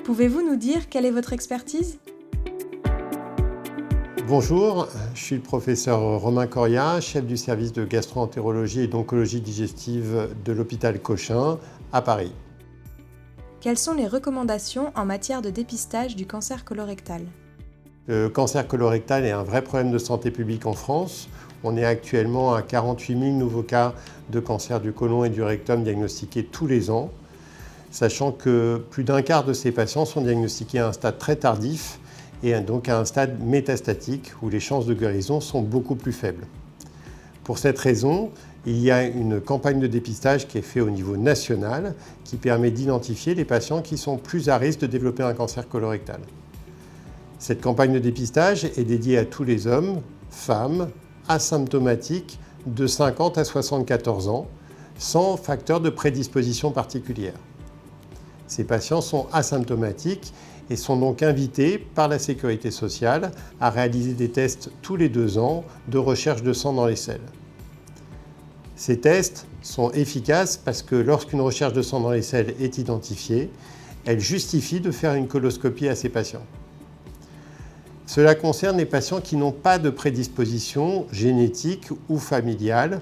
Pouvez-vous nous dire quelle est votre expertise? Bonjour, je suis le professeur Romain Coria, chef du service de gastro-entérologie et d'oncologie digestive de l'hôpital Cochin à Paris. Quelles sont les recommandations en matière de dépistage du cancer colorectal? Le cancer colorectal est un vrai problème de santé publique en France. On est actuellement à 48 000 nouveaux cas de cancer du côlon et du rectum diagnostiqués tous les ans, sachant que plus d'un quart de ces patients sont diagnostiqués à un stade très tardif et donc à un stade métastatique où les chances de guérison sont beaucoup plus faibles. Pour cette raison, il y a une campagne de dépistage qui est faite au niveau national qui permet d'identifier les patients qui sont plus à risque de développer un cancer colorectal. Cette campagne de dépistage est dédiée à tous les hommes, femmes, asymptomatiques de 50 à 74 ans, sans facteur de prédisposition particulière. Ces patients sont asymptomatiques et sont donc invités par la Sécurité sociale à réaliser des tests tous les 2 ans de recherche de sang dans les selles. Ces tests sont efficaces parce que lorsqu'une recherche de sang dans les selles est identifiée, elle justifie de faire une coloscopie à ces patients. Cela concerne les patients qui n'ont pas de prédisposition génétique ou familiale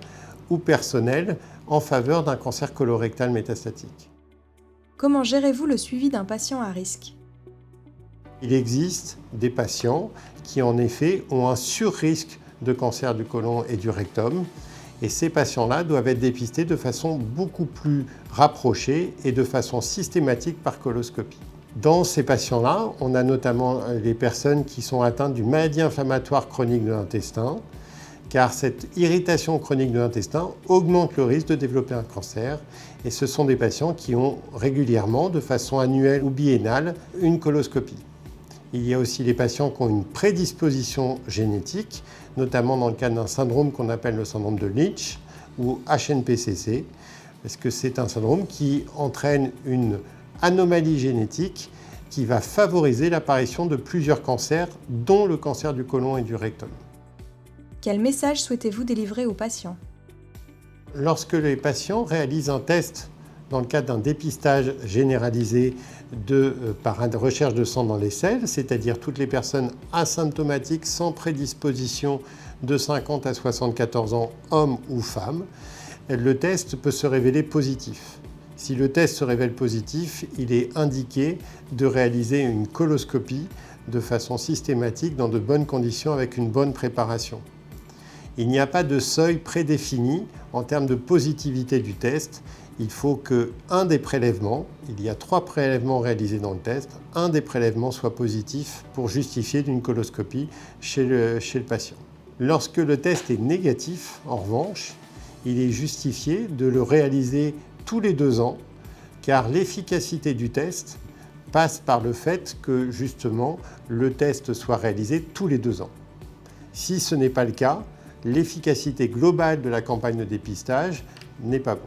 ou personnelle en faveur d'un cancer colorectal métastatique. Comment gérez-vous le suivi d'un patient à risque? Il existe des patients qui en effet ont un surrisque de cancer du côlon et du rectum et ces patients-là doivent être dépistés de façon beaucoup plus rapprochée et de façon systématique par coloscopie. Dans ces patients-là, on a notamment les personnes qui sont atteintes d'une maladie inflammatoire chronique de l'intestin, car cette irritation chronique de l'intestin augmente le risque de développer un cancer. Et ce sont des patients qui ont régulièrement, de façon annuelle ou biennale, une coloscopie. Il y a aussi les patients qui ont une prédisposition génétique, notamment dans le cadre d'un syndrome qu'on appelle le syndrome de Lynch ou HNPCC, parce que c'est un syndrome qui entraîne une anomalie génétique qui va favoriser l'apparition de plusieurs cancers, dont le cancer du côlon et du rectum. Quel message souhaitez-vous délivrer aux patients? Lorsque les patients réalisent un test dans le cadre d'un dépistage généralisé par une recherche de sang dans les selles, c'est-à-dire toutes les personnes asymptomatiques sans prédisposition de 50 à 74 ans, hommes ou femmes, le test peut se révéler positif. Si le test se révèle positif, il est indiqué de réaliser une coloscopie de façon systématique dans de bonnes conditions avec une bonne préparation. Il n'y a pas de seuil prédéfini en termes de positivité du test. Il faut qu'un des prélèvements, il y a 3 prélèvements réalisés dans le test, un des prélèvements soit positif pour justifier d'une coloscopie chez le patient. Lorsque le test est négatif, en revanche, il est justifié de le réaliser tous les 2 ans, car l'efficacité du test passe par le fait que justement le test soit réalisé tous les 2 ans. Si ce n'est pas le cas, l'efficacité globale de la campagne de dépistage n'est pas bonne.